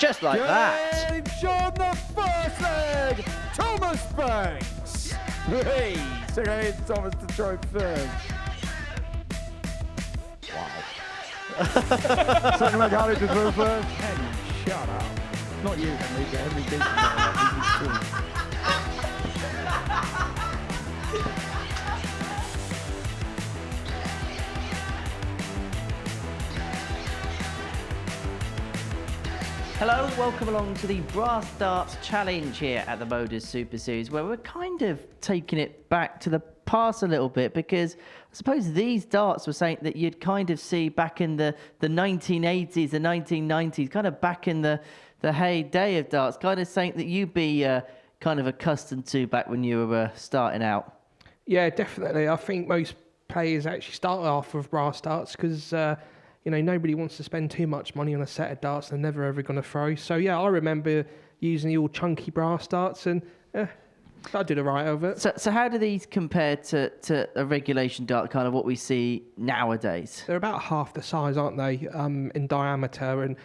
just like that. Game shot the first leg, Thomas Banks. Please, again, Thomas to try third. Wow. Second leg, Harry to throw first. Henry, shut up. Not you, Henry, but Henry Dixon. Hello, welcome along to the Brass Darts Challenge here at the MODUS Super Series, where we're kind of taking it back to the past a little bit, because I suppose these darts were something that you'd kind of see back in the 1980s, the 1990s, kind of back in the heyday of darts, kind of something that you'd be kind of accustomed to back when you were starting out. Yeah, definitely. I think most players actually start off with brass darts because you know, nobody wants to spend too much money on a set of darts they're never ever going to throw. So yeah, I remember using the all chunky brass darts, and I did alright over it. So how do these compare to a regulation dart, kind of what we see nowadays? They're about half the size, aren't they, in diameter, and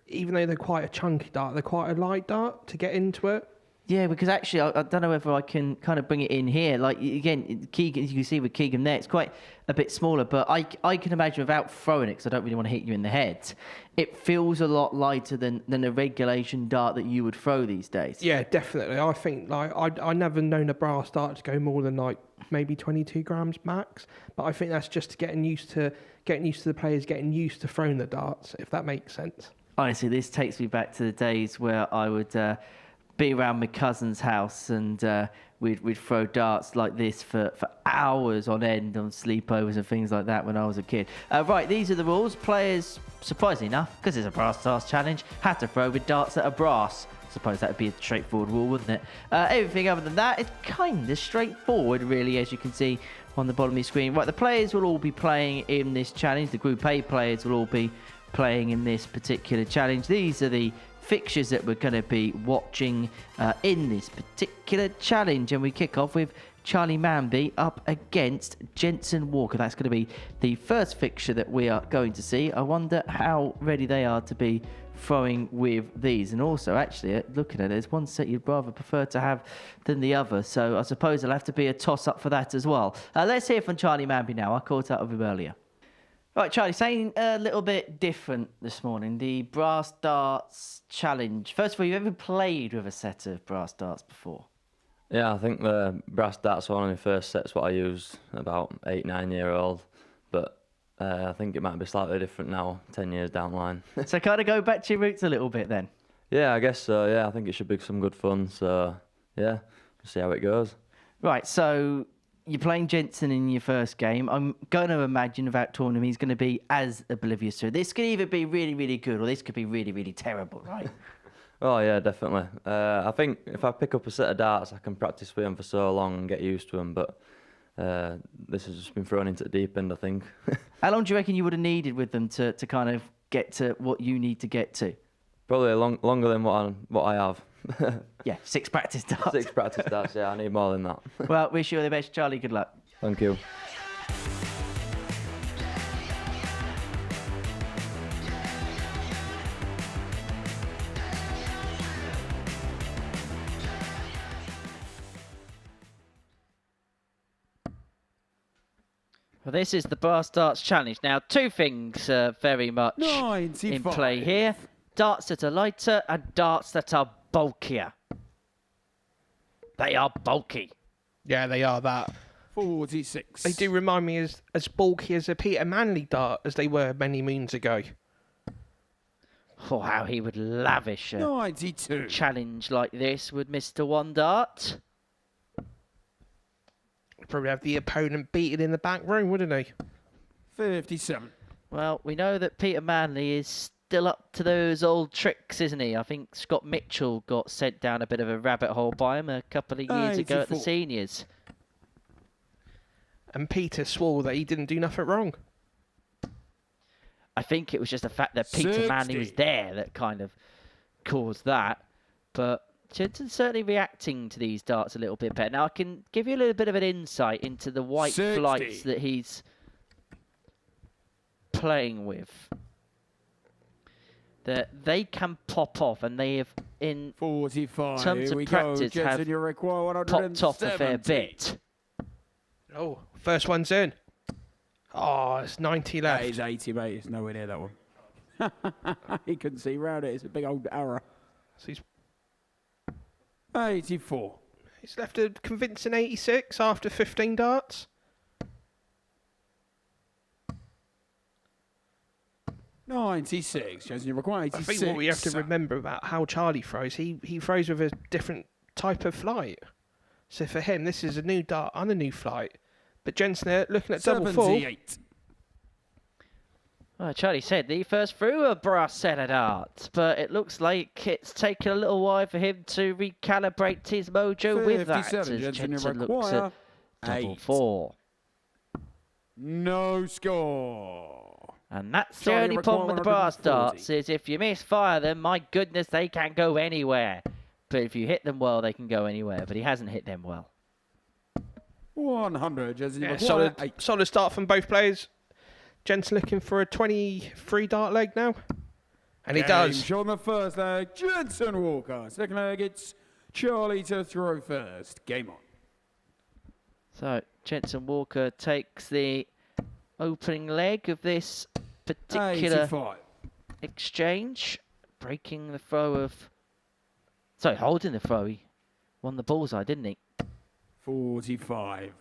even though they're quite a chunky dart, they're quite a light dart to get into it. Yeah, because actually, I don't know whether I can kind of bring it in here. Like, again, Keegan, as you can see with Keegan there, it's quite a bit smaller, but I can imagine without throwing it, because I don't really want to hit you in the head, it feels a lot lighter than a regulation dart that you would throw these days. Yeah, definitely. I think, like, I never known a brass dart to go more than, like, maybe 22 grams max, but I think that's just getting used to the players getting used to throwing the darts, if that makes sense. Honestly, this takes me back to the days where I would be around my cousin's house, and we'd throw darts like this for hours on end on sleepovers and things like that when I was a kid. Right, these are the rules. Players, surprisingly enough, because it's a brass darts challenge, had to throw with darts that are brass. I suppose that would be a straightforward rule, wouldn't it? Everything other than that is kind of straightforward, really, as you can see on the bottom of your screen. Right, the players will all be playing in this challenge. The Group A players will all be playing in this particular challenge. These are the fixtures that we're going to be watching in this particular challenge, and we kick off with Charlie Mamby up against Jensen Walker. That's going to be the first fixture that we are going to see. I wonder how ready they are to be throwing with these. And also, actually, looking at it, there's one set you'd rather prefer to have than the other, so I suppose there'll have to be a toss-up for that as well. Let's hear from Charlie Mamby now. I caught up with him earlier. Right, Charlie, saying a little bit different this morning, the Brass Darts Challenge. First of all, you ever played with a set of brass darts before? Yeah, I think the brass darts were one of my first sets what I used about 8-9 year old, but I think it might be slightly different now, 10 years down the line. So kind of go back to your roots a little bit then? Yeah, I guess so, yeah, I think it should be some good fun, so yeah, we'll see how it goes. Right, so you're playing Jensen in your first game. I'm going to imagine, without talking him, he's going to be as oblivious to it. This could either be really, really good, or this could be really, really terrible, right? Oh, yeah, definitely. I think if I pick up a set of darts, I can practice with them for so long and get used to them, but this has just been thrown into the deep end, I think. How long do you reckon you would have needed with them to kind of get to what you need to get to? Probably longer than what I have. Yeah, 6 practice darts. 6 practice darts, yeah, I need more than that. Well, wish you all the best, Charlie. Good luck. Thank you. Well, this is the Brass Darts Challenge. Now, 2 things very much 95. in play here. Darts that are lighter and darts that are bulkier. They are bulky. Yeah, they are that. 46. They do remind me as bulky as a Peter Manley dart as they were many moons ago. Oh, how he would lavish a 92. challenge like this with Mr. One Dart. Probably have the opponent beaten in the back room, wouldn't he? 57. Well, we know that Peter Manley is still up to those old tricks, isn't he? I think Scott Mitchell got sent down a bit of a rabbit hole by him a couple of years ago at the 84. seniors. And Peter swore that he didn't do nothing wrong. I think it was just the fact that Peter 60. Manley was there that kind of caused that. But Jensen's certainly reacting to these darts a little bit better. Now, I can give you a little bit of an insight into the white 60. flights that he's playing with. that they can pop off, and they have, in 45. terms of practice, have you require popped off a fair 170. bit. Oh, first one's in. Oh, it's 90 That left. is 80, mate. It's nowhere near that one. He couldn't see round it. It's a big old arrow. So 84. he's left a convincing 86 after 15 darts. 96. Jason, you require 86. I think what we have to remember about how Charlie throws, he throws with a different type of flight. So for him, this is a new dart and a new flight. But Jensen, looking at double full. 78. Well, Charlie said that he first threw a brass set of darts, but it looks like it's taken a little while for him to recalibrate his mojo with that. 57, As Jensen, you Jensen looks require at double 8. 4. No score. And that's Charlie the only problem with the brass 140. darts, is if you misfire them, my goodness, they can't go anywhere. But if you hit them well, they can go anywhere. But he hasn't hit them well. 100. Jason, you Yeah, require 8. solid start from both players. Jensen looking for a 23 dart leg now. And he does. Show on the first leg, Jensen Walker. Second leg, it's Charlie to throw first. Game on. So Jensen Walker takes the opening leg of this particular 85. exchange, breaking the throw of... Sorry, holding the throw. He won the bullseye, didn't he? 45.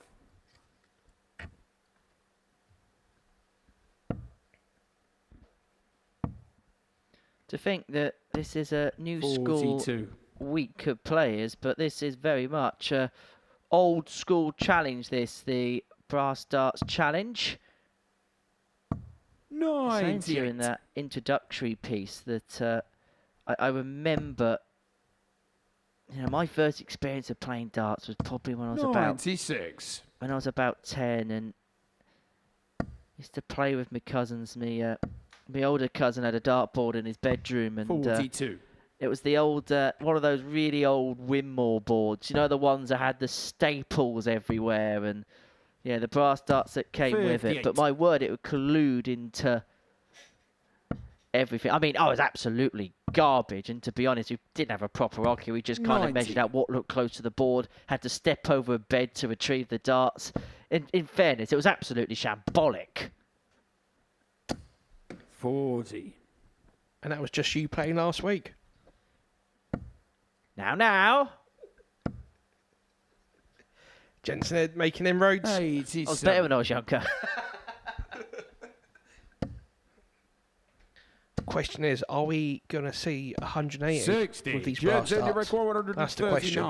To think that this is a new school 42. week of players, but this is very much a old school challenge, the brass darts challenge. Saying to you 98. in that introductory piece that I remember, you know, my first experience of playing darts was probably when I was 96. about 10, and used to play with my cousins. My older cousin had a dartboard in his bedroom, and 42. it was the old one of those really old Winmore boards. You know, the ones that had the staples everywhere, and yeah, the brass darts that came with it. 58. But my word, it would collude into everything. I mean, I was absolutely garbage, and to be honest, we didn't have a proper hockey. We just kind of 90. measured out what looked close to the board, had to step over a bed to retrieve the darts. In fairness, it was absolutely shambolic. 40. And that was just you playing last week. Now. Jensen making inroads. 87. I was better when I was younger. Question is, are we going to see 180 60. with these brass Jensen, you darts? require 139. That's the question.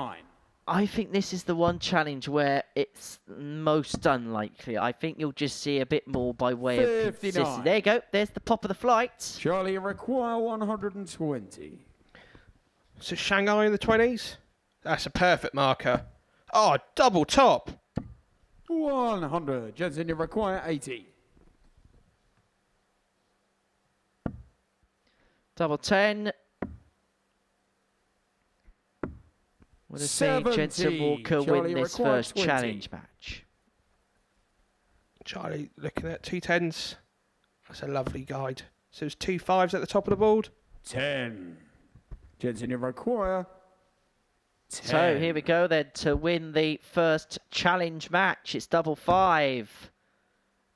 I think this is the one challenge where it's most unlikely. I think you'll just see a bit more by way of 59. consistency. There you go. There's the pop of the flight. Charlie, you require 120. So Shanghai in the 20s? That's a perfect marker. Oh, double top. 100. Jensen, you require 80. Double 10. Would have seen 70. Jensen Walker Charlie, win this required first 20. challenge match. Charlie looking at 2 10s. That's a lovely guide. So there's 2 5s at the top of the board. 10. Jensen, you require 10. So here we go then to win the first challenge match. It's double 5.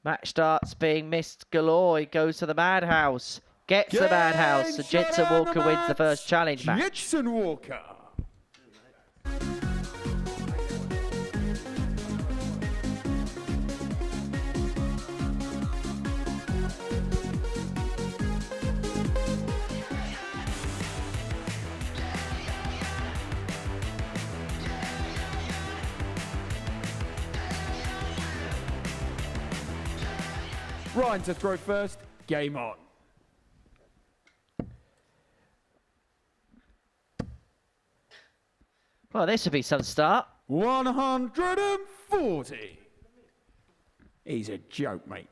Match starts being missed galore. He goes to the madhouse. Gets the madhouse. So Jensen Walker wins the first challenge match. Jensen Walker. Ryan to throw first. Game on. Well, this would be some start. 140. He's a joke, mate.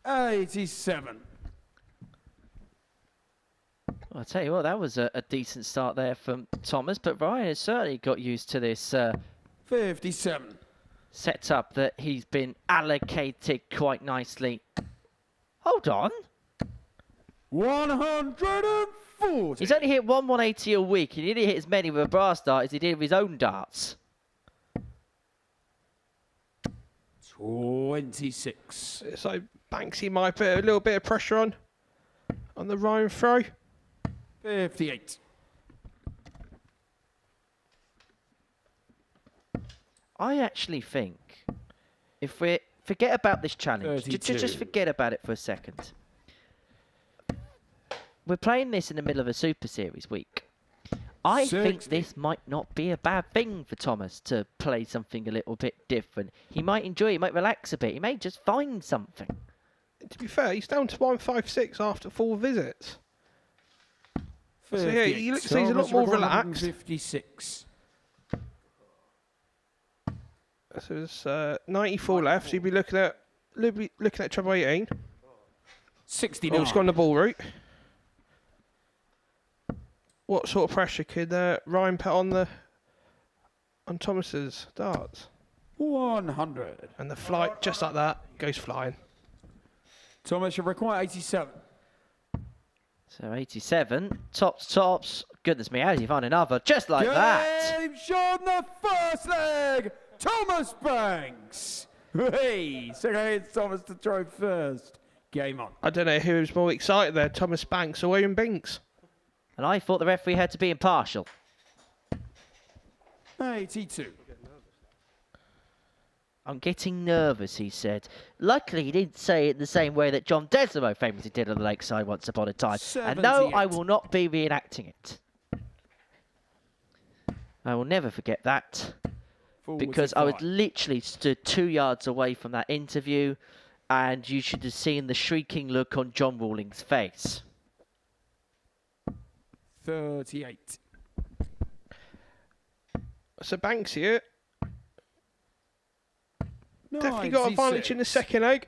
87. Well, I'll tell you what, that was a decent start there from Thomas, but Ryan has certainly got used to this 57. Sets up that he's been allocated quite nicely. Hold on. 140. He's only hit 180 a week. He didn't hit as many with a brass dart as he did with his own darts. 26. So Banksy might put a little bit of pressure on the Ryan throw. 58. I actually think if we forget about this challenge, just forget about it for a second. We're playing this in the middle of a Super Series week. I think this might not be a bad thing for Thomas to play something a little bit different. He might enjoy it, he might relax a bit, he may just find something. To be fair, he's down to 156 after 4 visits. So yeah, he looks like he's a lot more relaxed. 56. So there's 94 left, so you'd be looking at treble 18. 69. Oh, he's gone the ball route. What sort of pressure could Ryan put on Thomas's darts? 100. And the flight, just like that, goes flying. Thomas, you require 87. So 87, tops. Goodness me, how does he find another? Just like that. Game shot the first leg. Thomas Banks. Hey, so it's Thomas to throw first. Game on. I don't know who was more excited there, Thomas Banks or William Binks. And I thought the referee had to be impartial. 82. I'm getting nervous, he said. Luckily, he didn't say it in the same way that John Desimo famously did on the lakeside once upon a time. 78. And no, I will not be reenacting it. I will never forget that. 45. Because I was literally stood 2 yards away from that interview, and you should have seen the shrieking look on John Rawlings' face. 38. So Banks here. Definitely got advantage in the second leg.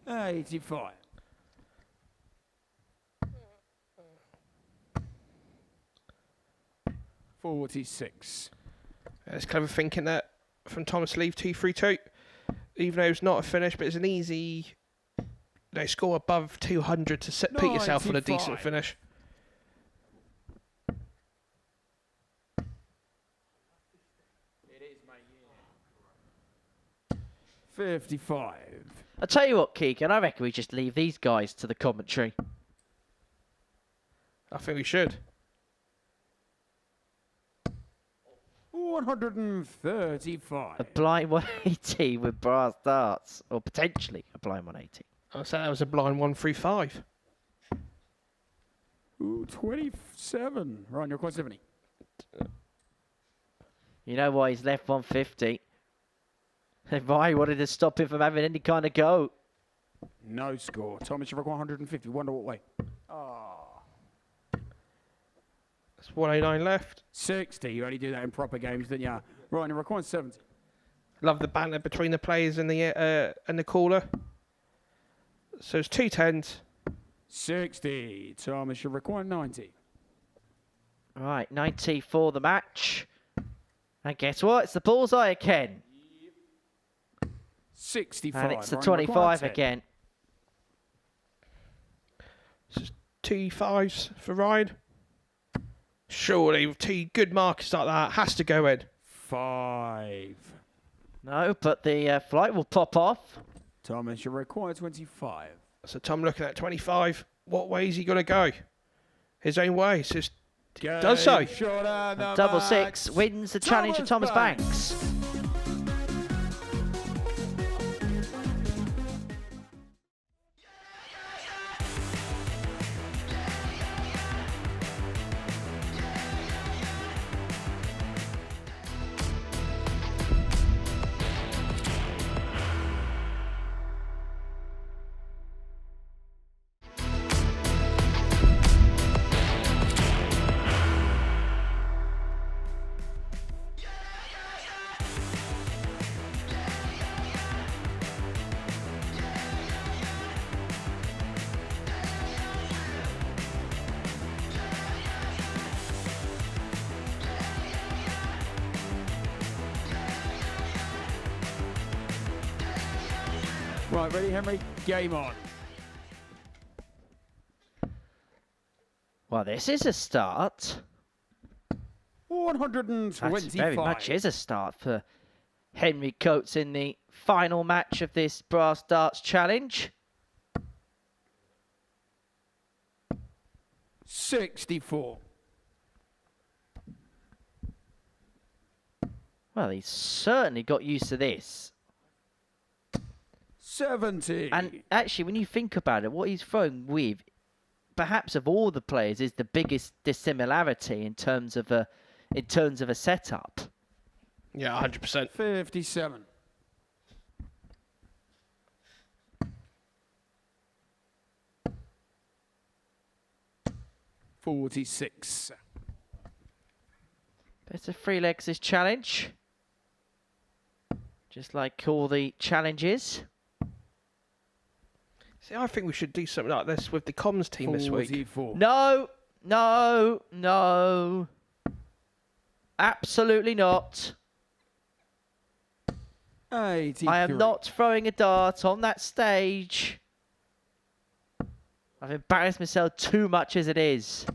$85. $46. It's clever thinking that from Thomas Leave 232. Even though it's not a finish, but it's an easy score above 200 to put yourself on a decent finish. It is, mate. 55. I'll tell you what, Keegan, I reckon we just leave these guys to the commentary. I think we should. 135. A blind 180 with brass darts, or potentially a blind 180. I said that was a blind 135. Ooh, 27. Right, you're quite 70. You know why he's left 150? Why he wanted to stop him from having any kind of go. No score. Thomas, you require 150. Wonder what way. Ah. That's 189 left. 60. You only do that in proper games, didn't you? Right, you require 70. Love the banter between the players and the caller. So it's 2 10s. 60. Thomas, you require 90. Right, 90 for the match. And guess what? It's the bullseye again. 65. And it's the Ryan, 25 require 10. again. So it's 2 5s for Ryan. Surely, with 2 good markers like that, has to go in. 5. No, but the flight will pop off. Thomas, you require 25. So Tom looking at 25. What way is he going to go? His own way. So it's does so. Double 6 wins the challenge of Thomas Banks. Right, ready, Henry? Game on. Well, this is a start. 125. That very much is a start for Henry Coates in the final match of this Brass Darts Challenge. 64. Well, he's certainly got used to this. 70. And actually, when you think about it, what he's throwing with, perhaps of all the players, is the biggest dissimilarity in terms of a setup. Yeah, 100%. 57. $46. Better three legs this challenge. Just like all the challenges. See, I think we should do something like this with the comms team this week. 44. No, no, no. Absolutely not. 83. I am not throwing a dart on that stage. I've embarrassed myself too much as it is.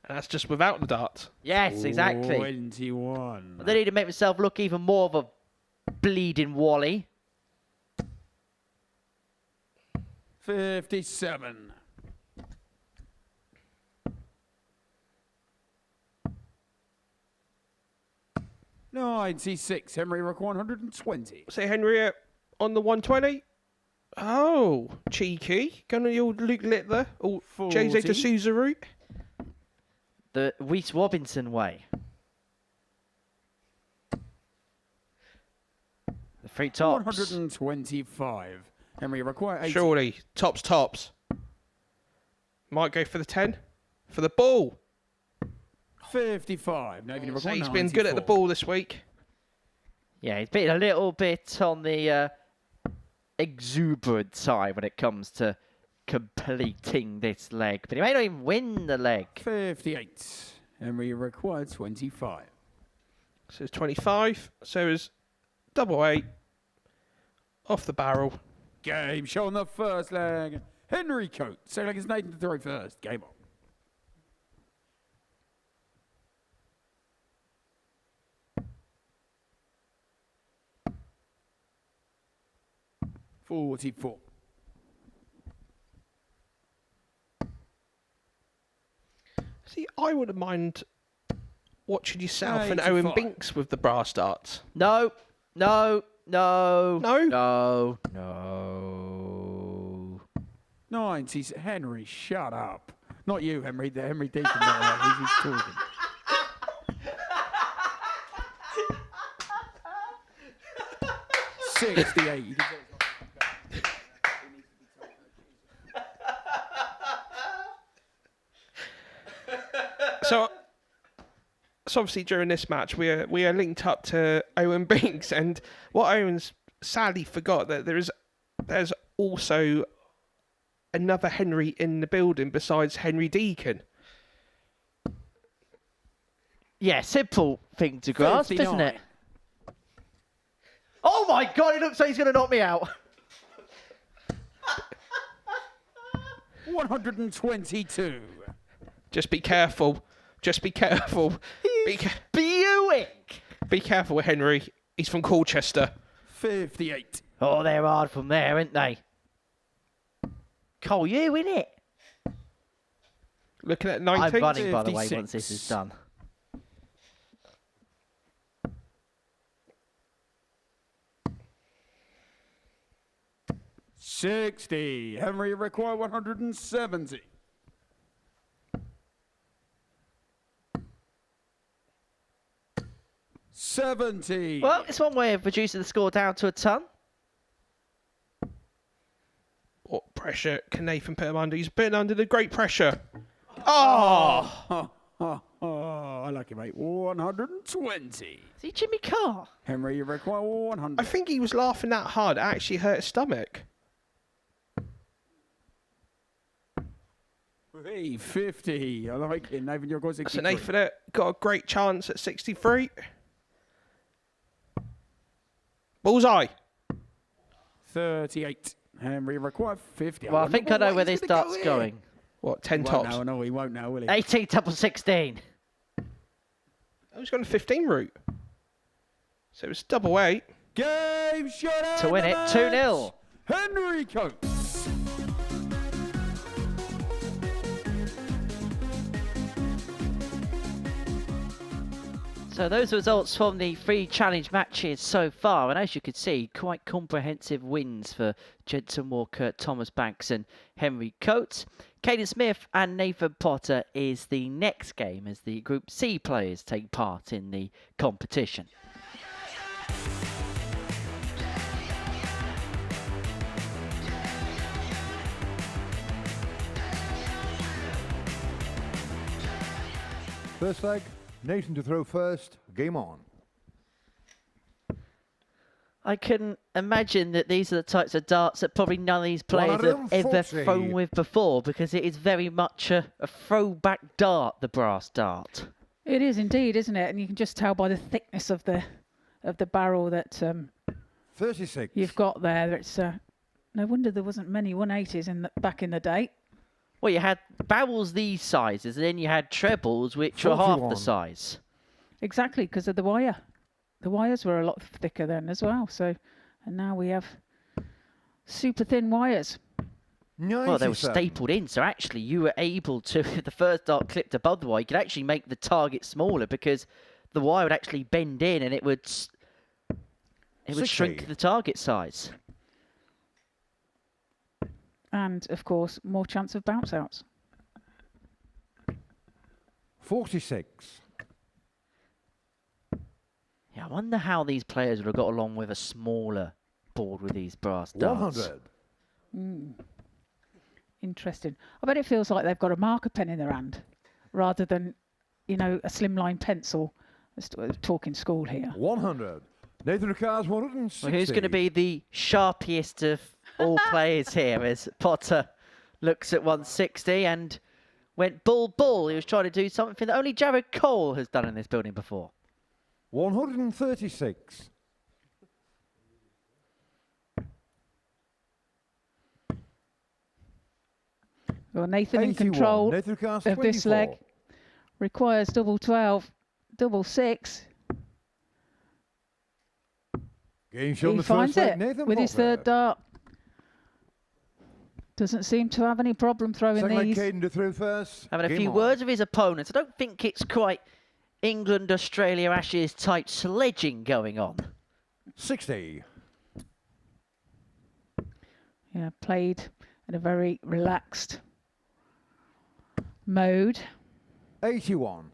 And that's just without the dart. Yes, exactly. 21. I need to make myself look even more of a bleeding Wally. 57. $96. Henry Rock 120. Say, Henry, on the 120. Oh, cheeky. Going on your Luke Littler or 40. Jose de Souza route. The Reese Robinson way. The three tops. 125. Henry require 80. Surely, tops. Might go for the 10. For the ball. 55. No, So he's been good at the ball this week. Yeah, he's been a little bit on the exuberant side when it comes to completing this leg. But he may not even win the leg. 58. Henry required 25. So it's 25. So it's double 8. Off the barrel. Game show on the first leg. Henry Coates. Second leg is Nathan to throw first. Game on. $44. See, I wouldn't mind watching yourself and 85. Owen Binks with the brass darts. No. No? 90. Henry, shut up. Not you, Henry. The Henry Deacon. He's talking. $68. So obviously during this match we are linked up to Owen Binks, and what Owen's sadly forgot that there's also another Henry in the building besides Henry Deacon. Yeah, simple thing to grasp, 59. isn't it? Oh my God, it looks like he's going to knock me out. 122. Just be careful. Be careful, Henry. He's from Colchester. 58. Oh, they're hard from there, aren't they? Cole, you in it? Looking at 90. I'm running, by the way, 56. once this is done. $60. Henry require 170. $70. Well, it's one way of reducing the score down to a ton. What pressure can Nathan put him under? He's been under the great pressure. Oh! I like it, mate. 120. Is he Jimmy Carr? Henry, you require 100. I think he was laughing that hard. It actually hurt his stomach. Hey, 50. I like it. Nathan, you're going 63. So Nathan got a great chance at 63. Bullseye. 38. Henry require 50. Well, I think I know where this dart's going. What, 10 He tops? won't know, no, he won't know, will he? 18 double 16. I was going to 15 route. So it was double 8. Game shot To win it, 2-0. Henry Coates. So those are results from the 3 challenge matches so far, and as you can see, quite comprehensive wins for Jensen Walker, Thomas Banks and Henry Coates. Caden Smith and Nathan Potter is the next game as the Group C players take part in the competition. First leg, Nathan to throw first. Game on. I can imagine that these are the types of darts that probably none of these players have ever 140. thrown with before, because it is very much a throwback dart, the brass dart. It is indeed, isn't it? And you can just tell by the thickness of the barrel that 36. you've got there. It's no wonder there wasn't many 180s back in the day. Well, you had barrels these sizes, and then you had trebles, which were half the 41. size. Exactly, because of the wire. The wires were a lot thicker then as well. So, and now we have super thin wires. 97. Well, they were stapled in, so actually you were able to, if the first dart clipped above the wire, you could actually make the target smaller because the wire would actually bend in and it would 60. shrink the target size. And, of course, more chance of bounce outs. 46. Yeah, I wonder how these players would have got along with a smaller board with these brass darts. 100. Interesting. I bet it feels like they've got a marker pen in their hand rather than, you know, a slimline pencil. Talking school here. 100. Nathan requires 160. Well, who's going to be the sharpiest of all players here as Potter looks at 160 and went bull. He was trying to do something that only Jared Cole has done in this building before. 136. Well, Nathan in 81. control Nathan requires of this leg. 24. Requires double 12, double 6. Game shot on He the finds first leg. it Nathan with his Potter. third dart. Doesn't seem to have any problem throwing Second leg, these. Caden to throw first. Having a Game few on. words with his opponents. I don't think it's quite England, Australia, Ashes type sledging going on. 60. Yeah, played in a very relaxed mode. 81.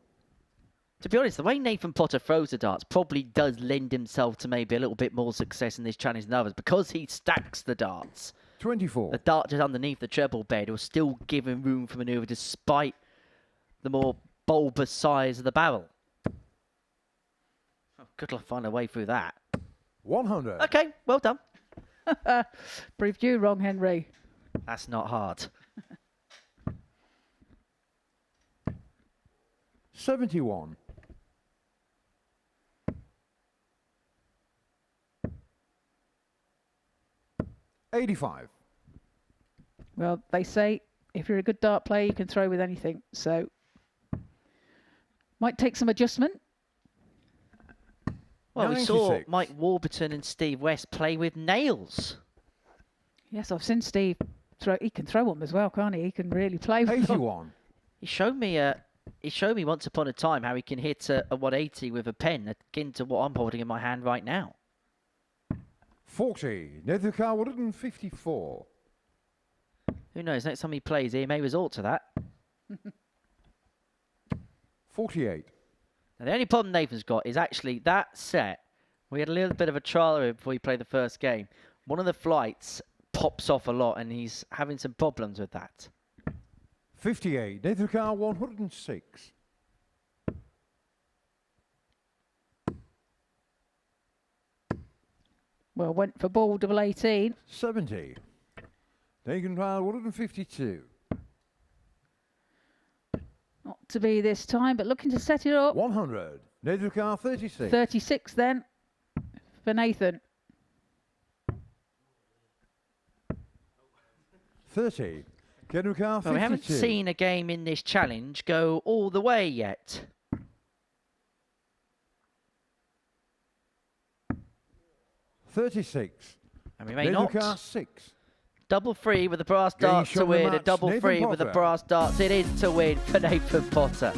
To be honest, the way Nathan Potter throws the darts probably does lend himself to maybe a little bit more success in this challenge than others because he stacks the darts. 24. The dart just underneath the treble bed was still giving room for manoeuvre despite the more bulbous size of the barrel. Oh, good luck finding a way through that. 100. Okay, well done. Proved you wrong, Henry. That's not hard. 71. 85. Well, they say if you're a good dart player, you can throw with anything. So, might take some adjustment. Well, we saw 96. Mike Warburton and Steve West play with nails. Yes, I've seen Steve throw. He can throw them as well, can't he? He can really play with them. 81. He showed me once upon a time how he can hit a 180 with a pen, akin to what I'm holding in my hand right now. 40. Nathan Carr 154. Who knows? Next time he plays, he may resort to that. 48. Now, the only problem Nathan's got is actually that set. We had a little bit of a trial of it before he played the first game. One of the flights pops off a lot, and he's having some problems with that. 58. Nathan Carr 106. Well, went for ball, double 18. 70. Nathan Carr 152. Not to be this time, but looking to set it up. 100. Nathan Carr 36. 36 then for Nathan. 30. Gregory car 52. Well, we haven't seen a game in this challenge go all the way yet. 36. And we may Gregory car not. 6. Double free with the brass Getting darts to shot in the win. A match, double Nathan free with the Potter. brass darts. It is to win for Nathan Potter.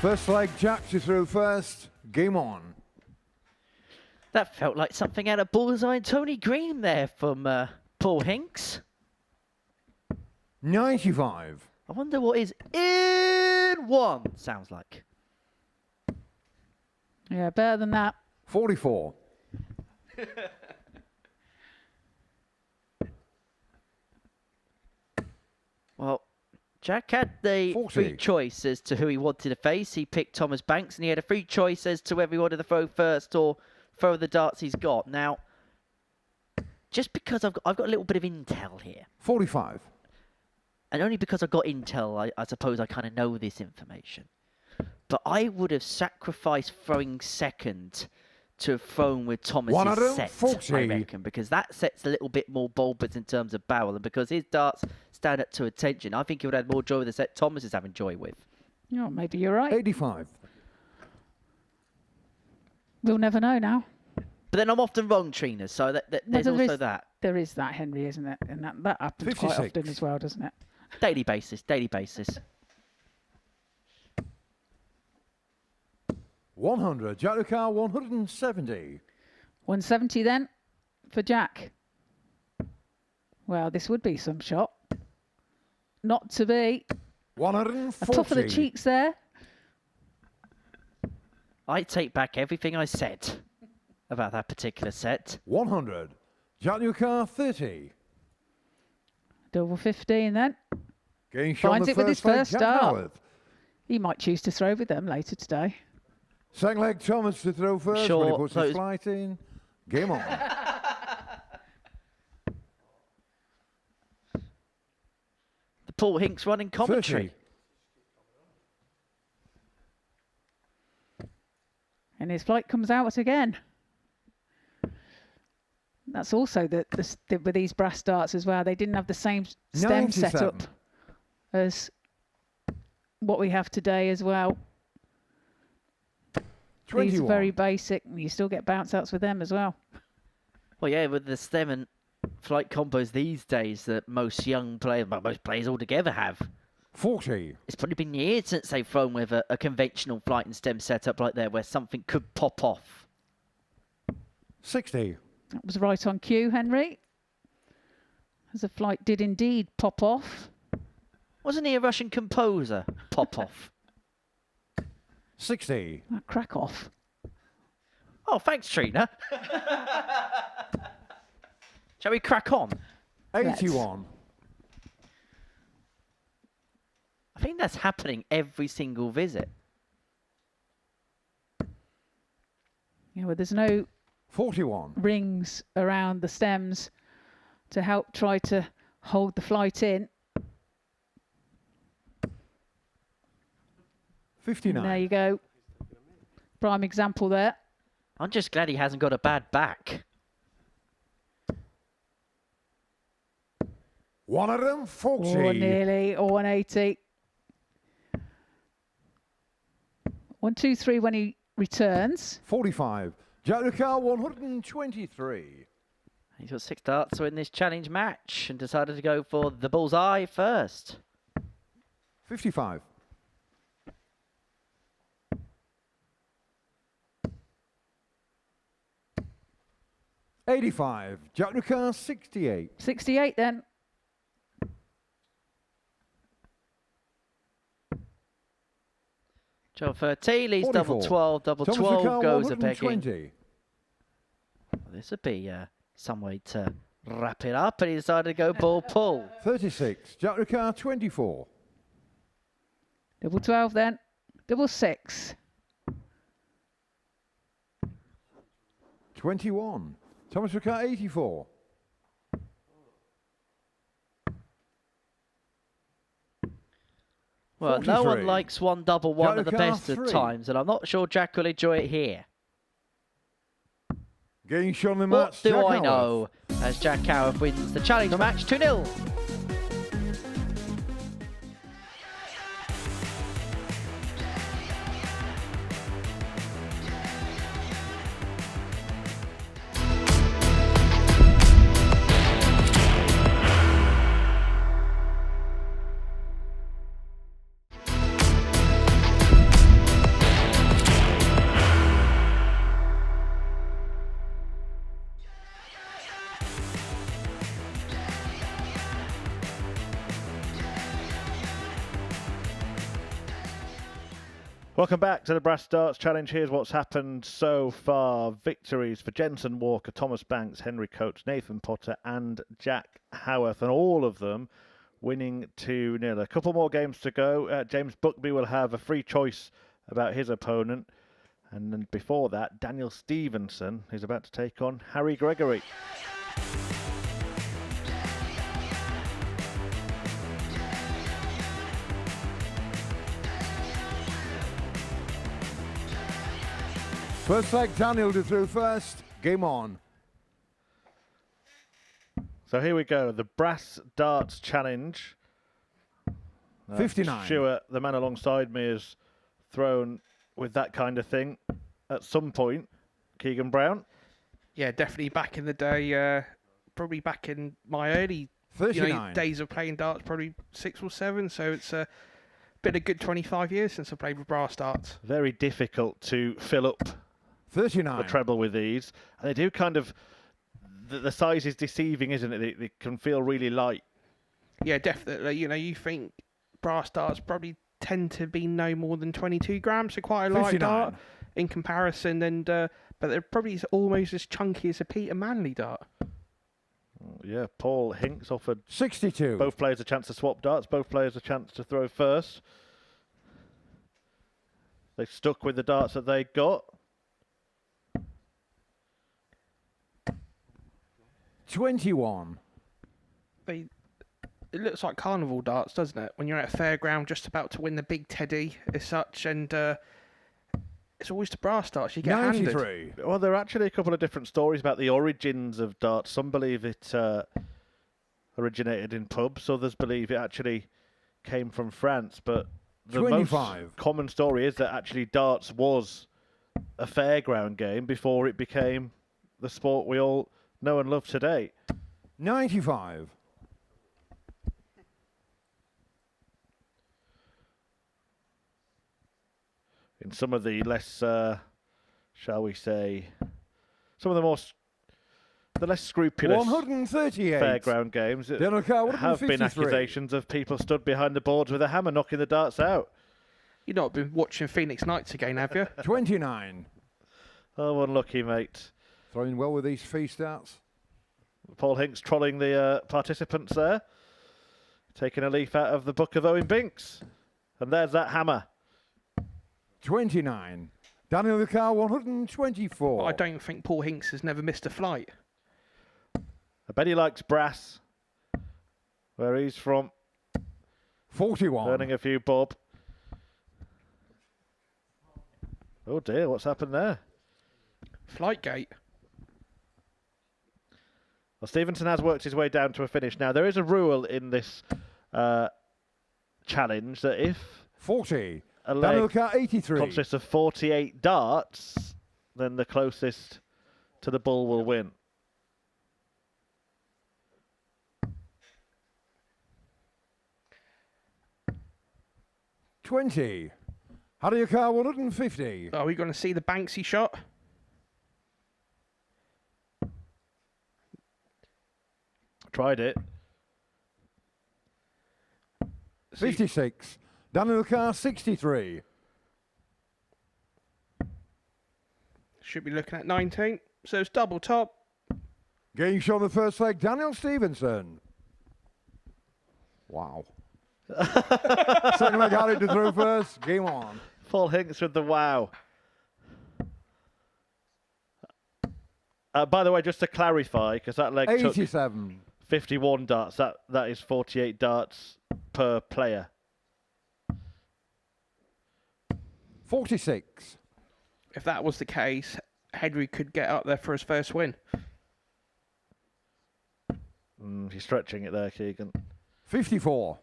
First leg, Jack to throw first. Game on. That felt like something out of Bullseye and Tony Green there from Paul Hinks. 95. I wonder what his in one sounds like. Yeah, better than that. 44. Well, Jack had the 40. free choice as to who he wanted to face. He picked Thomas Banks, and he had a free choice as to whether he wanted to throw first or throw the darts he's got. Now, just because I've got a little bit of intel here, 45. and only because I've got intel, I suppose I kind of know this information. But I would have sacrificed throwing second to have thrown with Thomas's set, 140. I reckon, because that set's a little bit more bulbous in terms of barrel, and because his darts stand up to attention, I think he would have had more joy with the set Thomas is having joy with. Oh, maybe you're right. 85. We'll never know now. But then I'm often wrong, Trina, so there's also that. There is that, Henry, isn't it? And that happens quite 56. often as well, doesn't it? Daily basis, daily basis. 100. Jack the car 170. 170 then for Jack. Well, this would be some shot. Not to be. 140. A top of the cheeks there. I take back everything I said about that particular set. 100. Jack the car 30. Double 15 then. Getting shot Finds the it with his leg, first Jack dart. Howard. He might choose to throw with them later today. Second leg, Thomas to throw first. Sure, When he puts his those- flight in. Game on. The Paul Hinks running commentary. 30. And his flight comes out again. That's also with these brass darts as well. They didn't have the same stem 97. setup as what we have today as well. 21. These are very basic. You still get bounce outs with them as well. Well, yeah, with the stem and flight combos these days that most young players, well, most players altogether have. 40. It's probably been years since they've thrown with a conventional flight and stem setup like that where something could pop off. 60. That was right on cue, Henry. As the flight did indeed pop off. Wasn't he a Russian composer? Pop off. 60. Crack off. Oh, thanks, Trina. Shall we crack on? 81. I think that's happening every single visit. Yeah, well, there's no 41. rings around the stems to help try to hold the flight in. 59. And there you go. Prime example there. I'm just glad he hasn't got a bad back. 140. Or nearly, or 180. 1, 2, 3 when he returns. 45. Jack the car 123. He's got 6 darts to win this challenge match and decided to go for the bullseye first. 55. 85. Jack the car 68. 68 then. Joe 13 leads 44. double 12. Double Thomas 12 Ricard, goes a begging. 120. This would be some way to wrap it up, and he decided to go ball pull. 36. Jack the car 24. Double 12 then. Double 6. 21. Thomas Ricard 84. Well, no one 43. likes one double one at the Joker best of 3. times, and I'm not sure Jack will enjoy it here. Getting shot on the What match. do Jack I Howarth. know? As Jack Howarth wins the challenge match 2-0. Welcome back to the Brass Darts Challenge. Here's what's happened so far. Victories for Jensen Walker, Thomas Banks, Henry Coates, Nathan Potter and Jack Howarth, and all of them winning 2-0. A couple more games to go. James Buckby will have a free choice about his opponent. And then before that, Daniel Stevenson is about to take on Harry Gregory. First leg, Daniel to throw first. Game on. So here we go, the Brass Darts Challenge. 59. Stewart, the man alongside me, is thrown with that kind of thing at some point. Keegan Brown. Yeah, definitely back in the day, probably back in my early 39. days of playing darts, probably 6 or 7. So it's been a good 25 years since I played with brass darts. Very difficult to fill up 39. the treble with these. And they do kind of, the size is deceiving, isn't it? They can feel really light. Yeah, definitely. You think brass darts probably tend to be no more than 22 grams, so quite a light 59. dart in comparison. And but they're probably almost as chunky as a Peter Manley dart. Yeah, Paul Hinks offered 62. both players a chance to swap darts, both players a chance to throw first. They stuck with the darts that they got. 21. It looks like carnival darts, doesn't it? When you're at a fairground just about to win the big teddy as such, and it's always the brass darts you get handed. 93. Well, there are actually a couple of different stories about the origins of darts. Some believe it originated in pubs. Others believe it actually came from France. But the 25. most common story is that actually darts was a fairground game before it became the sport we all know and love today. 95. In some of the less, shall we say, some of the less scrupulous 138. fairground games, Daniel Carr, have been 153. accusations of people stood behind the boards with a hammer knocking the darts out. You've not been watching Phoenix Nights again, have you? 29. Oh, unlucky, mate. Throwing well with these fee starts. Paul Hinks trolling the participants there. Taking a leaf out of the book of Owen Binks. And there's that hammer. 29. Daniel Carr, 124. But I don't think Paul Hinks has never missed a flight. I bet he likes brass. Where he's from. 41. Earning a few bob. Oh dear, what's happened there? Flightgate. Well, Stevenson has worked his way down to a finish. Now, there is a rule in this challenge that if 40. a Daniel leg Carr, 83. consists of 48 darts, then the closest to the bull will win. $20. Daniel Carr, 150. Are we going to see the Banksy shot? Tried it. 56. Daniel Carr, 63. Should be looking at 19. So it's double top. Getting shot on the first leg, Daniel Stevenson. Wow. Second leg, Harry to throw first. Game on. Paul Hinks with the wow. By the way, just to clarify, because that leg took 87. 51 darts, that is 48 darts per player. 46. If that was the case, Henry could get up there for his first win. He's stretching it there, Keegan. 54.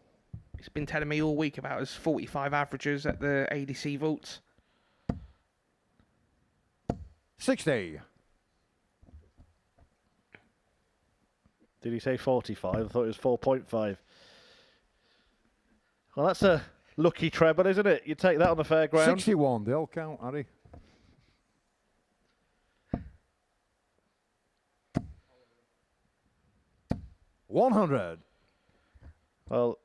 He's been telling me all week about his 45 averages at the ADC vaults. 60. Did he say 45? I thought it was 4.5. Well, that's a lucky treble, isn't it? You take that on the fairground. 61. They'll count, Harry. $100. Well,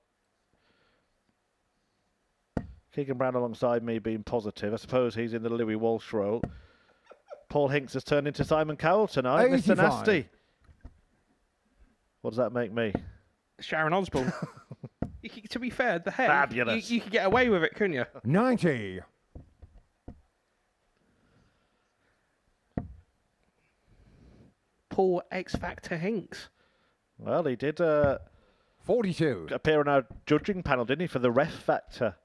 Keegan Brown alongside me being positive. I suppose he's in the Louis Walsh role. Paul Hinks has turned into Simon Cowell tonight. 85. Mr. Nasty. What does that make me? Sharon Osbourne. To be fair, the head, Fabulous. you could get away with it, couldn't you? 90. Paul X Factor Hinks. Well, he did 42. appear on our judging panel, didn't he, for the ref factor?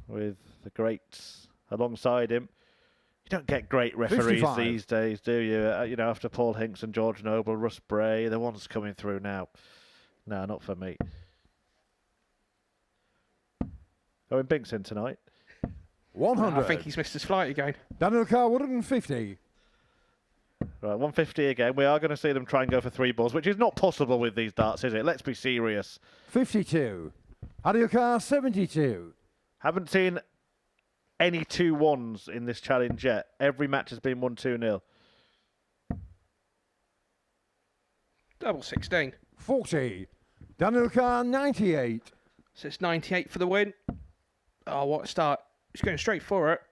With the greats alongside him. You don't get great referees 55. these days, do you? You know, after Paul Hinks and George Noble, Russ Bray, the ones coming through now. No, not for me. Owen Binks in tonight. 100. I think he's missed his flight again. Daniel Carr, 150. Right, 150 again. We are going to see them try and go for 3 balls, which is not possible with these darts, is it? Let's be serious. 52. Daniel Carr, 72. Haven't seen any 2-1s in this challenge yet. Every match has been 1-2-0. Double 16. 40. Daniel Carr, 98. So it's 98 for the win. Oh, what a start. He's going straight for it.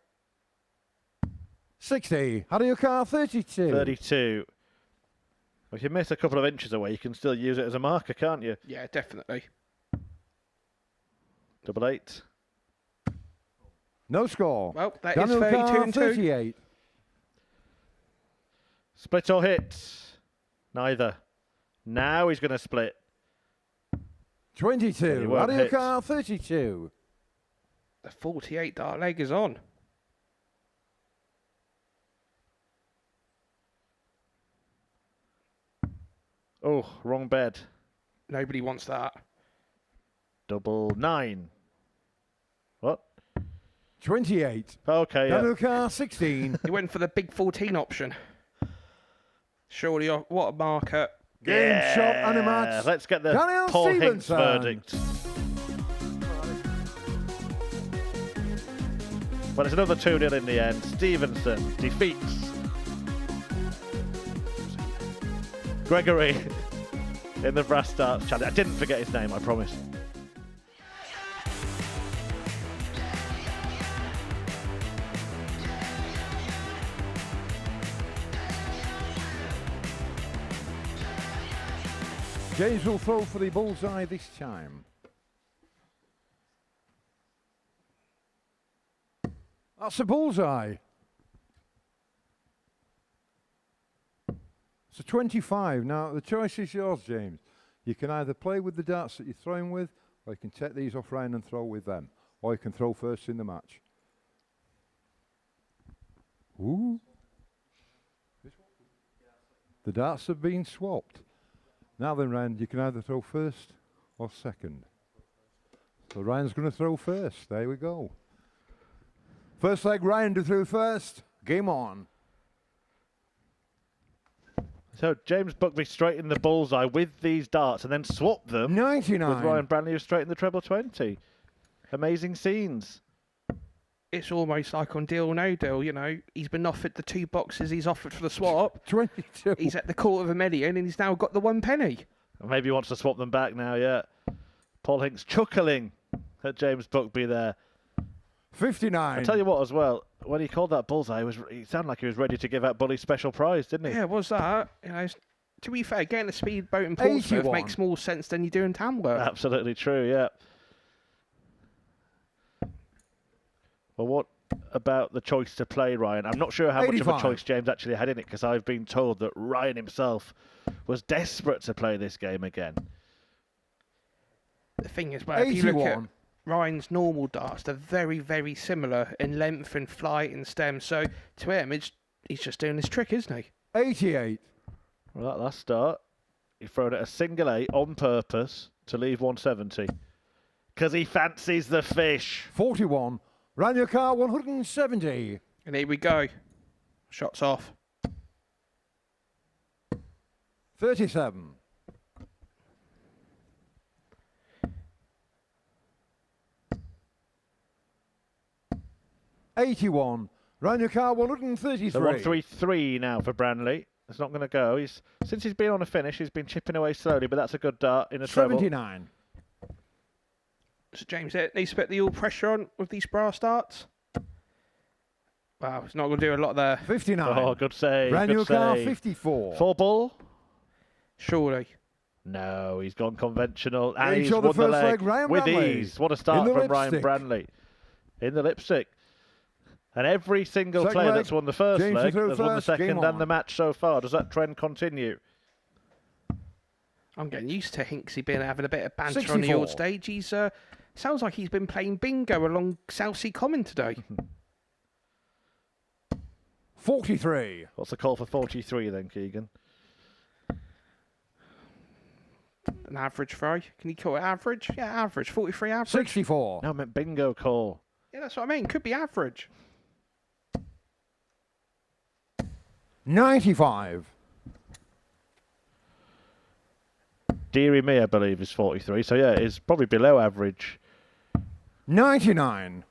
60. Daniel Carr, 32. 32. Well, if you miss a couple of inches away, you can still use it as a marker, can't you? Yeah, definitely. Double 8. No score. Well, that Daniel is 32 Carr, and 2. 38. Split or hit? Neither. Now he's going to split. 22. He won't Daniel hit. Carr, 32. The 48 dart leg is on. Oh, wrong bed. Nobody wants that. Double 9. What? 28. Okay, yeah. Daniel Carr, 16. He went for the big 14 option. Surely, what a marker. Game, shot, and a match. Let's get the Daniel Paul Hinks Stevenson. verdict. Well, it's another 2-0 in the end. Stevenson defeats Gregory in the Brass Darts Challenge. I didn't forget his name, I promise. James will throw for the bullseye this time. That's a bullseye. It's a 25. Now, the choice is yours, James. You can either play with the darts that you're throwing with, or you can take these off round and throw with them. Or you can throw first in the match. Ooh. The darts have been swapped. Now then, Ryan, you can either throw first or second. So Ryan's going to throw first. There we go. First leg, Ryan to throw first. Game on. So James Buckby straightened the bullseye with these darts and then swapped them 99. with Ryan Branley, who straightened the treble 20. Amazing scenes. It's almost like on Deal or No Deal, you know. He's been offered the 2 boxes he's offered for the swap. 22. He's at the $250,000 and he's now got the 1 penny. Maybe he wants to swap them back now, yeah. Paul Hinks chuckling at James Buckby there. 59. I tell you what as well, when he called that bullseye, he sounded like he was ready to give out Bully's special prize, didn't he? Yeah, was that? You know, to be fair, getting a speedboat in Portsmouth 81. makes more sense than you do in Tamworth. Absolutely true, yeah. Well, what about the choice to play, Ryan? I'm not sure how much of a 85. choice James actually had in it, because I've been told that Ryan himself was desperate to play this game again. The thing is, well, if you look at 81. Ryan's normal darts. They're very, very similar in length and flight and stem. So to him, he's just doing this trick, isn't he? 88. Well, that last start, he thrown it a single 8 on purpose to leave 170. Because he fancies the fish. 41. Ran your car 170. And here we go. Shots off. 37. 81. Ran your car 133. So 133 now for Branley. It's not going to go. Since he's been on a finish, he's been chipping away slowly, but that's a good dart in a treble. 79. So James needs to put the all pressure on with these brass darts. Wow, it's not going to do a lot there. 59. Oh, good save. Ran good your car save. 54. 4 ball? Surely. No, he's gone conventional. And Each he's of the won the first leg leg, Ryan with Branley. ease. What a start In the from Ryan lipstick. Branley. In the lipstick. And every single Second player leg, that's won the first James leg through has won the first, second game and on. the match so far. Does that trend continue? I'm getting used to Hinksy having a bit of banter on the 64. old stage. He's sounds like he's been playing bingo along South Sea Common today. 43. What's the call for 43 then, Keegan? An average throw. Can you call it average? Yeah, average. 43 average. 64. No, I meant bingo call. Yeah, that's what I mean. Could be average. 95. Deary me, I believe, is 43. So, yeah, it's probably below average. 99.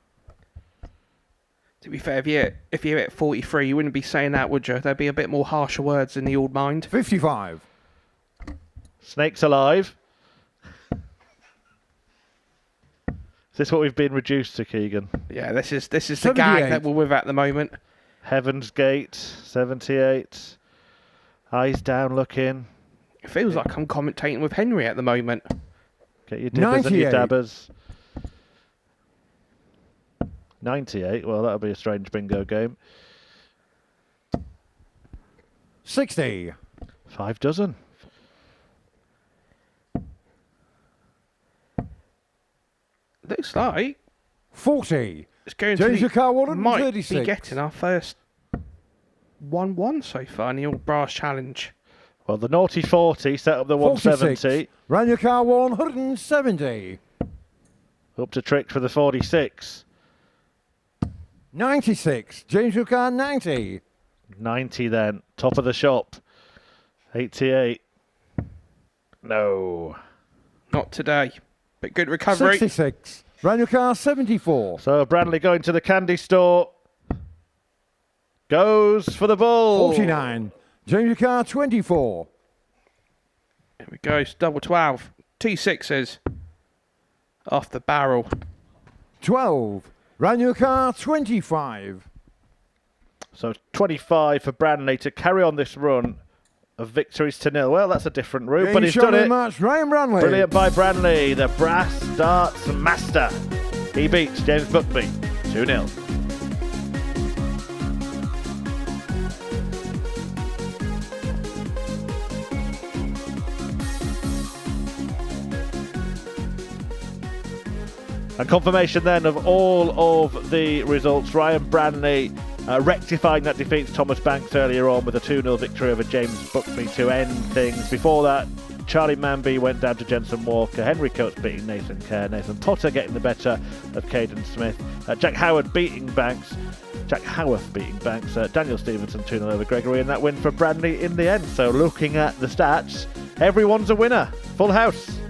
To be fair, if you hit 43, you wouldn't be saying that, would you? There'd be a bit more harsher words in the old mind. 55. Snake's alive. Is this what we've been reduced to, Keegan? Yeah, this is the gag 78. that we're with at the moment. Heaven's Gate, 78. Eyes down looking. It feels like I'm commentating with Henry at the moment. Get your dibbers and your 98. dabbers. 98. Well, that'll be a strange bingo game. 60. 5 dozen. Looks like 40. it's going James to Car be, might 136. be getting our first 1-1 so far in the old brass challenge. Well, the naughty 40 set up the 170. 46. Ran your car 170. Up to tricks for the 46. 96. James Car 90. 90 then. Top of the shop. 88. No. Not today, but good recovery. 66. Ran your car 74. So Branley going to the candy store. Goes for the ball. 49. James Car 24. Here we go, it's double 12. 2 sixes. Off the barrel. 12. Ran your car 25. So 25 for Branley to carry on this run of victories to nil. Well, that's a different route, but Game he's shot done of it. the match, Ryan Branley. Brilliant by Branley, the brass darts master. He beats James Buckby 2-0. And confirmation then of all of the results. Ryan Branley rectifying that defeat to Thomas Banks earlier on with a 2-0 victory over James Buckby to end things. Before that, Charlie Mamby went down to Jensen Walker. Henry Coates beating Nathan Kerr. Nathan Potter getting the better of Caden Smith. Jack Howarth beating Banks. Daniel Stevenson 2-0 over Gregory, and that win for Branley in the end. So looking at the stats, everyone's a winner. Full house.